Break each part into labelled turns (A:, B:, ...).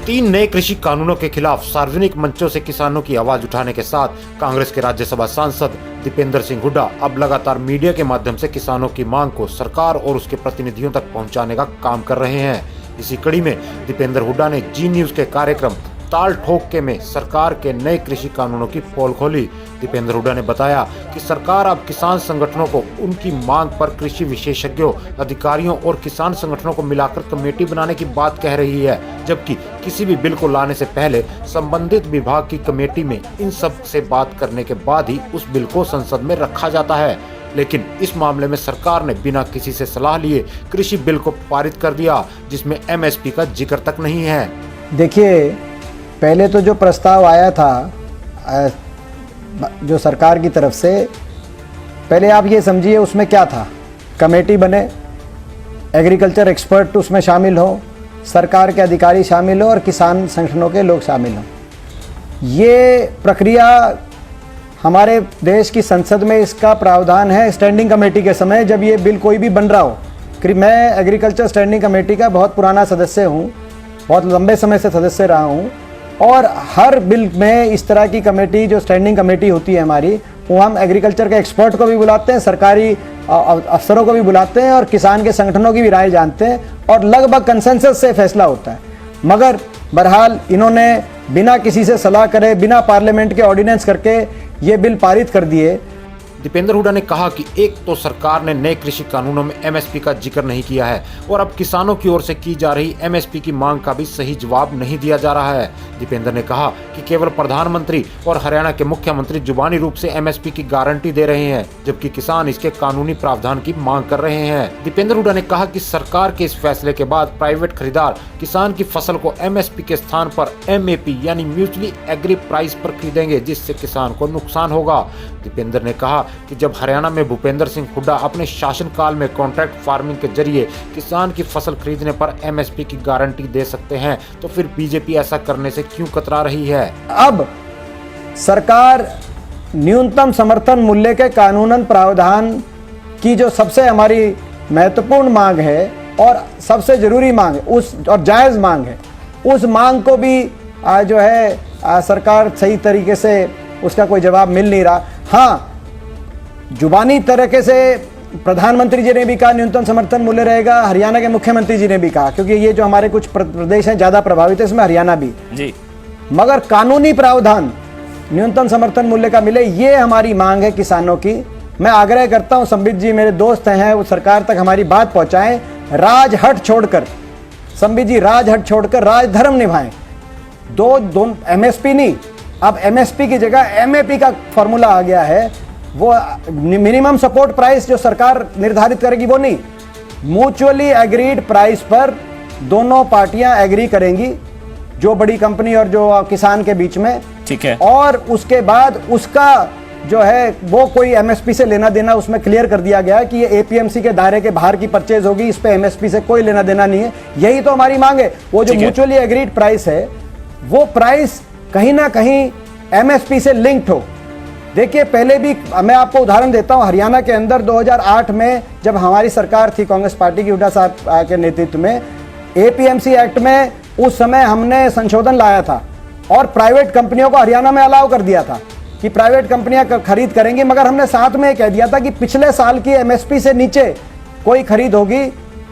A: तीन नए कृषि कानूनों के खिलाफ सार्वजनिक मंचों से किसानों की आवाज उठाने के साथ कांग्रेस के राज्यसभा सांसद दीपेंद्र सिंह हुड्डा अब लगातार मीडिया के माध्यम से किसानों की मांग को सरकार और उसके प्रतिनिधियों तक पहुंचाने का काम कर रहे हैं। इसी कड़ी में दीपेंद्र हुड्डा ने जी न्यूज के कार्यक्रम ताल ठोक के में सरकार के नए कृषि कानूनों की पोल खोली। दीपेंद्र हुड्डा ने बताया कि सरकार अब किसान संगठनों को उनकी मांग पर कृषि विशेषज्ञों, अधिकारियों और किसान संगठनों को मिलाकर कमेटी बनाने की बात कह रही है, जबकि किसी भी बिल को लाने से पहले संबंधित विभाग की कमेटी में इन सब से बात करने के बाद ही उस बिल को संसद में रखा जाता है। लेकिन इस मामले में सरकार ने बिना किसी से सलाह लिए कृषि बिल को पारित कर दिया, जिसमें MSP का जिक्र तक नहीं है।
B: देखिए, पहले तो जो प्रस्ताव आया था जो सरकार की तरफ से, पहले आप ये समझिए उसमें क्या था। कमेटी बने, एग्रीकल्चर एक्सपर्ट उसमें शामिल हो, सरकार के अधिकारी शामिल हो और किसान संगठनों के लोग शामिल हो। ये प्रक्रिया हमारे देश की संसद में इसका प्रावधान है स्टैंडिंग कमेटी के समय, जब ये बिल कोई भी बन रहा हो। मैं एग्रीकल्चर स्टैंडिंग कमेटी का बहुत पुराना सदस्य हूँ, बहुत लंबे समय से सदस्य रहा हूँ, और हर बिल में इस तरह की कमेटी जो स्टैंडिंग कमेटी होती है हमारी, वो हम एग्रीकल्चर के एक्सपर्ट को भी बुलाते हैं, सरकारी अफसरों को भी बुलाते हैं और किसान के संगठनों की भी राय जानते हैं और लगभग कंसेंसस से फैसला होता है। मगर बहरहाल इन्होंने बिना किसी से सलाह करे, बिना पार्लियामेंट के ऑर्डिनेंस करके ये बिल पारित कर दिए।
A: दीपेंद्र हुड्डा ने कहा कि एक तो सरकार ने नए कृषि कानूनों में MSP का जिक्र नहीं किया है और अब किसानों की ओर से की जा रही MSP की मांग का भी सही जवाब नहीं दिया जा रहा है। दीपेंद्र ने कहा कि केवल प्रधानमंत्री और हरियाणा के मुख्यमंत्री जुबानी रूप से MSP की गारंटी दे रहे हैं, जबकि किसान इसके कानूनी प्रावधान की मांग कर रहे हैं। दीपेंद्र हुड्डा ने कहा कि सरकार के इस फैसले के बाद प्राइवेट खरीदार किसान की फसल को MSP के स्थान पर MAP यानी म्यूचुअली एग्री प्राइस पर खरीदेंगे, जिससे किसान को नुकसान होगा। दीपेंद्र ने कहा कि जब हरियाणा में भूपेंद्र सिंह हुड्डा अपने शासनकाल में कॉन्ट्रैक्ट फार्मिंग के जरिए किसान की फसल खरीदने पर MSP की गारंटी दे सकते हैं, तो फिर बीजेपी ऐसा करने से क्यों कतरा रही है।
B: अब सरकार न्यूनतम समर्थन मूल्य के कानूनन प्रावधान की जो सबसे हमारी महत्वपूर्ण मांग है और सबसे जरूरी मांग है, उस और जायज मांग है, उस मांग को भी जो है सरकार सही तरीके से उसका कोई जवाब मिल नहीं रहा। हाँ, जुबानी तरीके से प्रधानमंत्री जी ने भी कहा न्यूनतम समर्थन मूल्य रहेगा, हरियाणा के मुख्यमंत्री जी ने भी कहा, क्योंकि ये जो हमारे कुछ प्रदेश हैं ज्यादा प्रभावित है, इसमें हरियाणा भी जी। मगर कानूनी प्रावधान न्यूनतम समर्थन मूल्य का मिले, ये हमारी मांग है किसानों की। मैं आग्रह करता हूं, संबित जी मेरे दोस्त हैं, वो सरकार तक हमारी बात पहुंचाएं। राजहट छोड़कर, संबित जी, राजहट छोड़कर राजधर्म निभाएं। दो MSP नहीं, अब MSP की जगह MAP का फॉर्मूला आ गया है। वो मिनिमम सपोर्ट प्राइस जो सरकार निर्धारित करेगी वो नहीं, म्यूचुअली एग्रीड प्राइस पर दोनों पार्टियां एग्री करेंगी, जो बड़ी कंपनी और जो किसान के बीच में, ठीक है। और उसके बाद उसका जो है वो कोई MSP से लेना देना उसमें क्लियर कर दिया गया है कि ये APMC के दायरे के बाहर की परचेज होगी, इस पे MSP से कोई लेना देना नहीं है। यही तो हमारी मांग है। वो जो म्यूचुअली एग्रीड प्राइस है, वो प्राइस कहीं ना कहीं MSP से लिंक्ड हो। देखिए, पहले भी मैं आपको उदाहरण देता हूं, हरियाणा के अंदर 2008 में जब हमारी सरकार थी कांग्रेस पार्टी की, हुड्डा साहब के नेतृत्व में, APMC एक्ट में उस समय हमने संशोधन लाया था और प्राइवेट कंपनियों को हरियाणा में अलाउ कर दिया था कि प्राइवेट कंपनियां खरीद करेंगी, मगर हमने साथ में कह दिया था कि पिछले साल की MSP से नीचे कोई खरीद होगी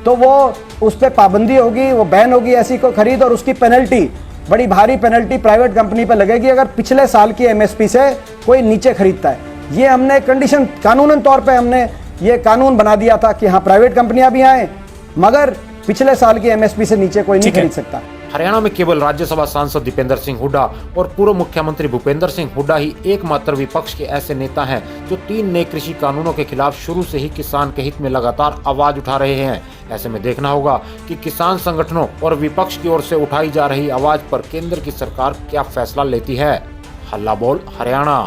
B: तो वो उस पर पाबंदी होगी, वो बैन होगी ऐसी कोई खरीद, और उसकी पेनल्टी, बड़ी भारी पेनल्टी प्राइवेट कंपनी पर लगेगी अगर पिछले साल की MSP से कोई नीचे खरीदता है। ये हमने कंडीशन, कानूनन तौर पे हमने ये कानून बना दिया था कि हाँ, प्राइवेट कंपनियां भी आए, मगर पिछले साल की MSP से नीचे कोई नहीं खरीद सकता।
A: हरियाणा में केवल राज्यसभा सांसद दीपेंद्र सिंह हुड्डा और पूर्व मुख्यमंत्री भूपेंद्र सिंह हुड्डा ही एकमात्र विपक्ष के ऐसे नेता हैं जो तीन नए कृषि कानूनों के खिलाफ शुरू से ही किसान के हित में लगातार आवाज उठा रहे हैं। ऐसे में देखना होगा कि किसान संगठनों और विपक्ष की ओर से उठाई जा रही आवाज पर केंद्र की सरकार क्या फैसला लेती है। हल्ला बोल हरियाणा।